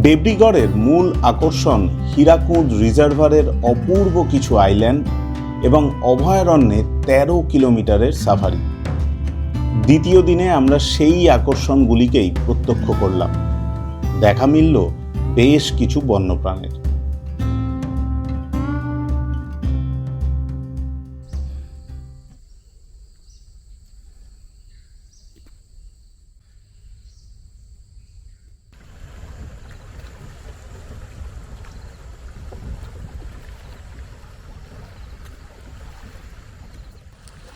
দেবডিগড়ের মূল আকর্ষণ হীরাকুঁদ রিজার্ভারের অপূর্ব কিছু আইল্যান্ড এবং অভয়ারণ্যে ১৩ কিলোমিটারের সাফারি। দ্বিতীয় দিনে আমরা সেই আকর্ষণগুলিকেই প্রত্যক্ষ করলাম। দেখা মিলল বেশ কিছু বন্যপ্রাণীর।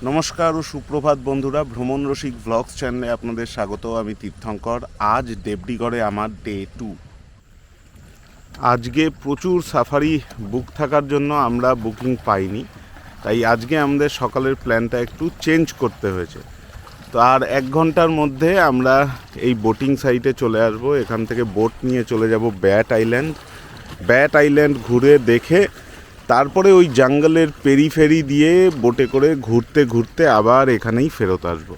নমস্কার ও সুপ্রভাত বন্ধুরা, ভ্রমণ রসিক ব্লগস চ্যানেলে আপনাদের স্বাগত। আমি তীর্থঙ্কর। আজ দেবডিগড়ে আমার ডে 2। আজকে প্রচুর সাফারি বুক থাকার জন্য আমরা বুকিং পাইনি, তাই আজকে আমাদের সকালের প্ল্যানটা একটু চেঞ্জ করতে হয়েছে। তো আর 1 ঘন্টার মধ্যে আমরা এই বোটিং সাইটে চলে আসব। এখান থেকে বোট নিয়ে চলে যাব ব্যাট আইল্যান্ড ঘুরে দেখে তারপরে ওই জঙ্গলের পেরিফেরি দিয়ে বোটে করে ঘুরতে ঘুরতে আবার এখানেই ফেরত আসবো।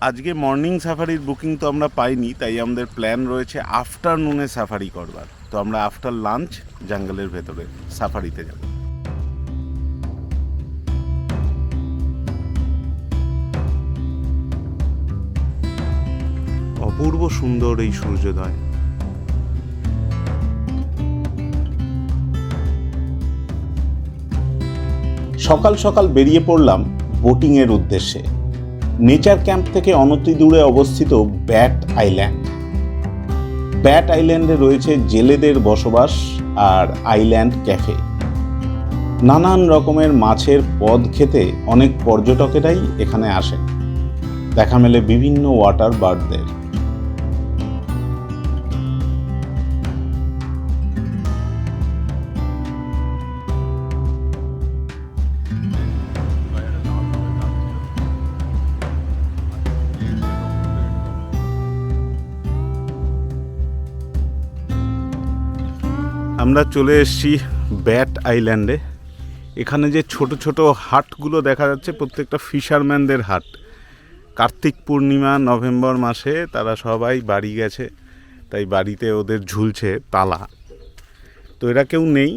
আজকে মর্নিং সাফারির বুকিং তো আমরা পাইনি, তাই আমাদের প্ল্যান রয়েছে আফটারনুনে সাফারি করবার। তো আমরা আফটার লাঞ্চ জঙ্গলের ভেতরে সাফারিতে যাব। অপূর্ব সুন্দর এই সূর্যোদয়। সকাল সকাল বেরিয়ে পড়লাম বোটিংয়ের উদ্দেশ্যে। নেচার ক্যাম্প থেকে অনতি দূরে অবস্থিত ব্যাট আইল্যান্ডে রয়েছে জেলেদের বসবাস আর আইল্যান্ড ক্যাফে। নানান রকমের মাছের পদ খেতে অনেক পর্যটকেরাই এখানে আসেন। দেখা মেলে বিভিন্ন ওয়াটার বার্ডদের। আমরা চলে এসেছি ব্যাট আইল্যান্ডে। এখানে যে ছোট ছোট হাটগুলো দেখা যাচ্ছে, প্রত্যেকটা ফিশারম্যানদের হাট। কার্তিক পূর্ণিমা নভেম্বর মাসে তারা সবাই বাড়ি গেছে, তাই বাড়িতে ওদের ঝুলছে তালা। তো এরা কেউ নেই,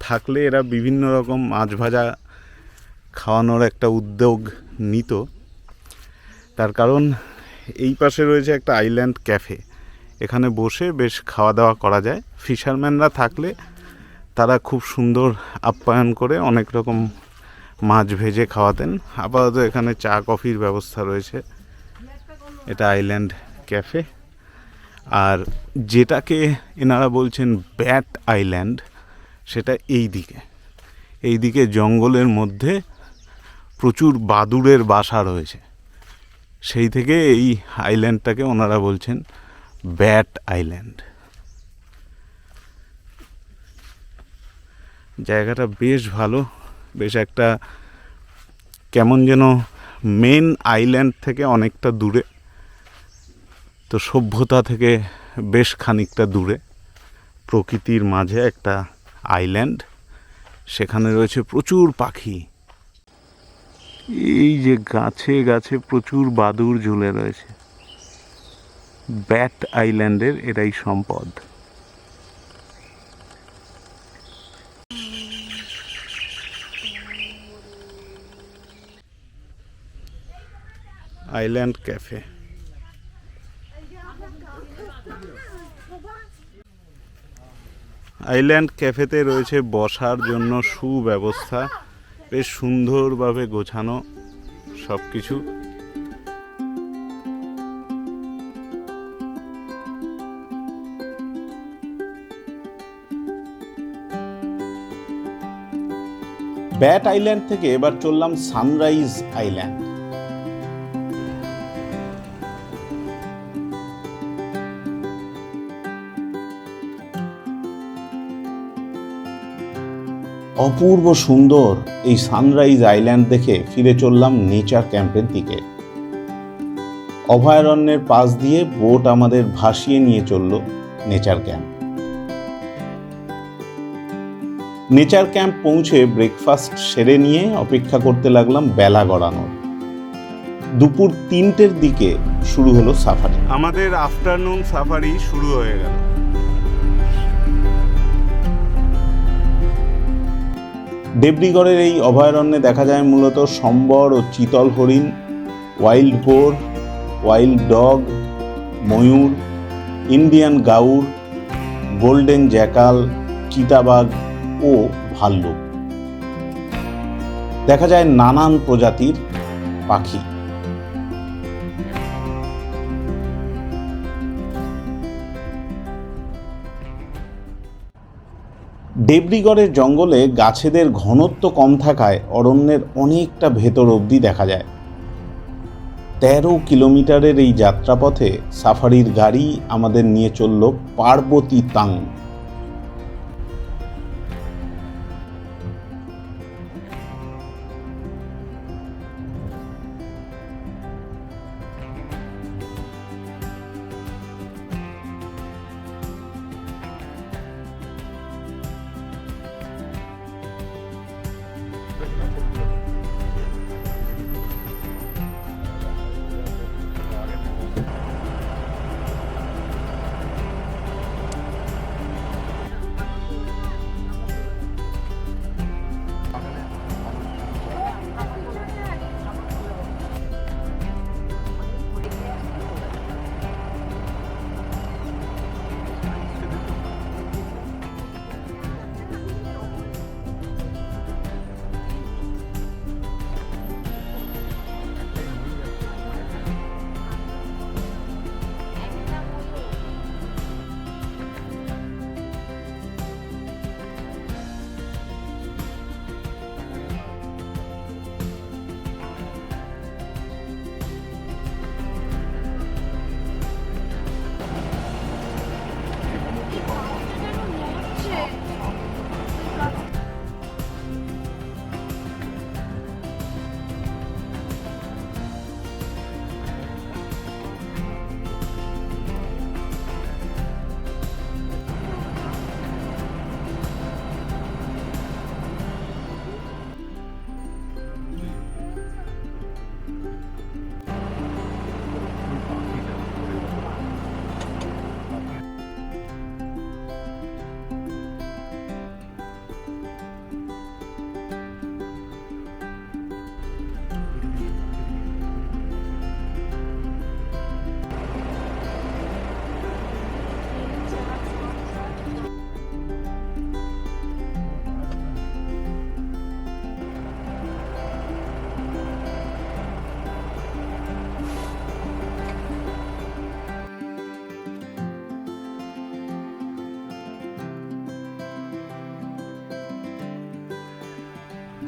থাকলে এরা বিভিন্ন রকম মাছ ভাজা খাওয়ানোর একটা উদ্যোগ নিত। তার কারণ এই পাশে রয়েছে একটা আইল্যান্ড ক্যাফে, এখানে বসে বেশ খাওয়া দাওয়া করা যায়। ফিশারম্যানরা থাকলে তারা খুব সুন্দর আপ্যায়ন করে অনেক রকম মাছ ভেজে খাওয়াতেন। আপাতত এখানে চা কফির ব্যবস্থা রয়েছে। এটা আইল্যান্ড ক্যাফে। আর যেটাকে এনারা বলছেন ব্যাট আইল্যান্ড, সেটা এই দিকে জঙ্গলের মধ্যে প্রচুর বাদুড়ের বাসা রয়েছে। সেই থেকে এই আইল্যান্ডটাকে ওনারা বলছেন ব্যাট আইল্যান্ড। জায়গাটা বেশ ভালো, বেশ একটা কেমন যেন মেন আইল্যান্ড থেকে অনেকটা দূরে, তো সভ্যতা থেকে বেশ খানিকটা দূরে, প্রকৃতির মাঝে একটা আইল্যান্ড। সেখানে রয়েছে প্রচুর পাখি। এই যে গাছে গাছে প্রচুর বাদুড় ঝুলে রয়েছে। ব্যাট আইল্যান্ডের এটাই সম্পদ। Island cafe. আইল্যান্ড ক্যাফেতে রয়েছে বসার জন্য সুব্যবস্থা, বেশ সুন্দরভাবে গোছানো সব কিছু। ব্যাট আইল্যান্ড থেকে এবার চললাম সানরাইজ আইল্যান্ড। অপূর্ব সুন্দর এই সানরাইজ আইল্যান্ড দেখে ফিরে চললাম নেচার ক্যাম্পের দিকে। অভয়ারণ্যের পাশ দিয়ে বোট আমাদের ভাসিয়ে নিয়ে চলল নেচার ক্যাম্প। নেচার ক্যাম্প পৌঁছে ব্রেকফাস্ট সেরে নিয়ে অপেক্ষা করতে লাগলাম বেলা গড়ানোর। দুপুর 3টের দিকে শুরু হলো সাফারি। আমাদের আফটারনুন সাফারি শুরু হয়ে গেল। দেবরিগড়ের এই অভয়ারণ্যে দেখা যায় মূলত সম্বর ও চিতল হরিণ, ওয়াইল্ড বোর, ওয়াইল্ড ডগ, ময়ূর, ইন্ডিয়ান গাউর, গোল্ডেন জ্যাকাল, চিতাবাঘ ও ভাল্লুক। দেখা যায় নানান প্রজাতির পাখি। দেবরিগড়ের জঙ্গলে গাছেদের ঘনত্ব কম থাকায় অরণ্যের অনেকটা ভেতর অবধি দেখা যায়। 13 কিলোমিটারের এই যাত্রাপথে সাফারির গাড়ি আমাদের নিয়ে চলল পার্বতী তাং।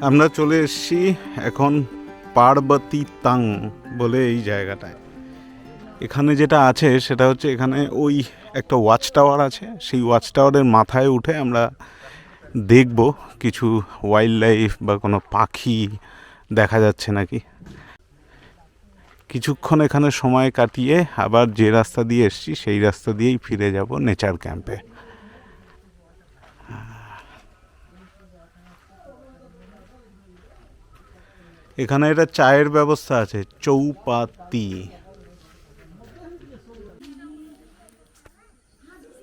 আমরা চলে এসেছি এখন পার্বতী তাং বলে এই জায়গাটায়। এখানে যেটা আছে সেটা হচ্ছে এখানে ওই একটা ওয়াচ টাওয়ার আছে, সেই ওয়াচ টাওয়ারের মাথায় উঠে আমরা দেখব কিছু ওয়াইল্ড লাইফ বা কোনো পাখি দেখা যাচ্ছে নাকি। কিছুক্ষণ এখানে সময় কাটিয়ে আবার যে রাস্তা দিয়ে এসেছি সেই রাস্তা দিয়েই ফিরে যাব নেচার ক্যাম্পে। এখানে একটা চায়ের ব্যবস্থা আছে, চৌপাতি।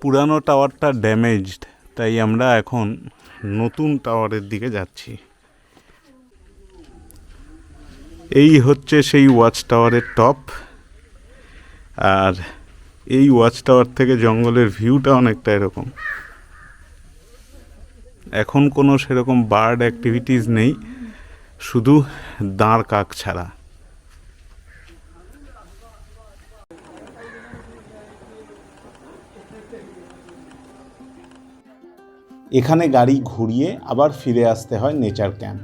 পুরানো টাওয়ারটা ড্যামেজড, তাই আমরা এখন নতুন টাওয়ারের দিকে যাচ্ছি। এই হচ্ছে সেই ওয়াচ টাওয়ারের টপ, আর এই ওয়াচ টাওয়ার থেকে জঙ্গলের ভিউটা অনেকটা এরকম। এখন কোনো সেরকম বার্ড অ্যাক্টিভিটিস নেই, শুধু দাঁড় কাক ছাড়া। এখানে গাড়ি ঘুরিয়ে আবার ফিরে আসতে হয় নেচার ক্যাম্প।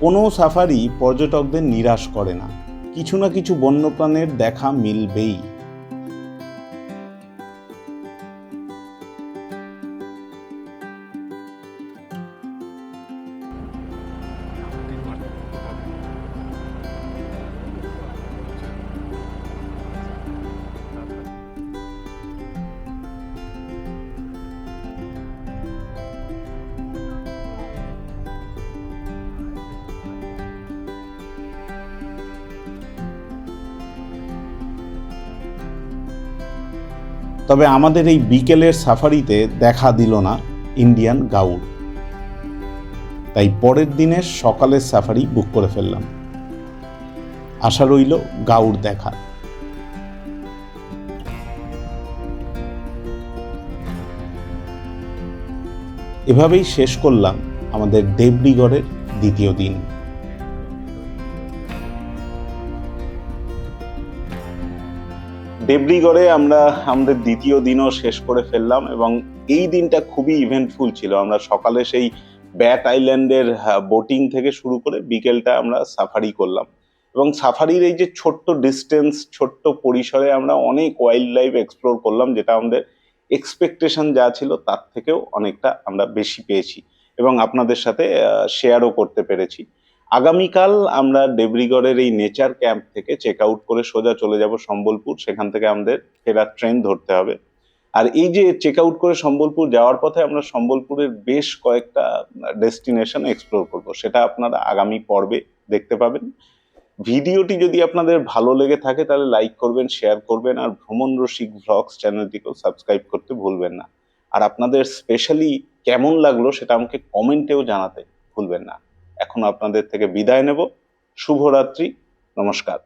কোনো সাফারি পর্যটকদের নিরাশ করে না, কিছু না কিছু বন্যপ্রাণীর দেখা মিলবেই। তবে আমাদের এই বিকেলের সাফারিতে দেখা দিল না ইন্ডিয়ান গাউর। তাই পরের দিনের সকালের সাফারি বুক করে ফেললাম। আশা রইল গাউড় দেখার। এভাবেই শেষ করলাম আমাদের দেবরিগড়ের দ্বিতীয় দিন। দেবরিগড়ে আমরা আমাদের দ্বিতীয় দিনও শেষ করে ফেললাম এবং এই দিনটা খুবই ইভেন্টফুল ছিল। আমরা সকালে সেই ব্যাট আইল্যান্ডের বোটিং থেকে শুরু করে বিকেলটা আমরা সাফারি করলাম এবং সাফারির এই যে ছোট্ট ডিস্টেন্স, ছোট্ট পরিসরে আমরা অনেক ওয়াইল্ড লাইফ এক্সপ্লোর করলাম, যেটা আমাদের এক্সপেকটেশন যা ছিল তার থেকেও অনেকটা আমরা বেশি পেয়েছি এবং আপনাদের সাথে শেয়ারও করতে পেরেছি। আগামীকাল আমরা দেবরিগড়ের এই নেচার ক্যাম্প থেকে চেক আউট করে সোজা চলে যাব সম্বলপুর। সেখান থেকে আমাদের ফেরার ট্রেন ধরতে হবে। আর এই যে চেক আউট করে সম্বলপুর যাওয়ার পথে আমরা সম্বলপুরের বেশ কয়েকটা ডেস্টিনেশন এক্সপ্লোর করব, সেটা আপনারা আগামী পর্বে দেখতে পাবেন। ভিডিওটি যদি আপনাদের ভালো লেগে থাকে তাহলে লাইক করবেন, শেয়ার করবেন, আর ভ্রমণ রসিক ভ্লগস চ্যানেলটিকেও সাবস্ক্রাইব করতে ভুলবেন না। আর আপনাদের স্পেশালি কেমন লাগলো সেটা আমাকে কমেন্টেও জানাতে ভুলবেন না। এখন আপনাদের থেকে বিদায় নেব। শুভরাত্রি, নমস্কার।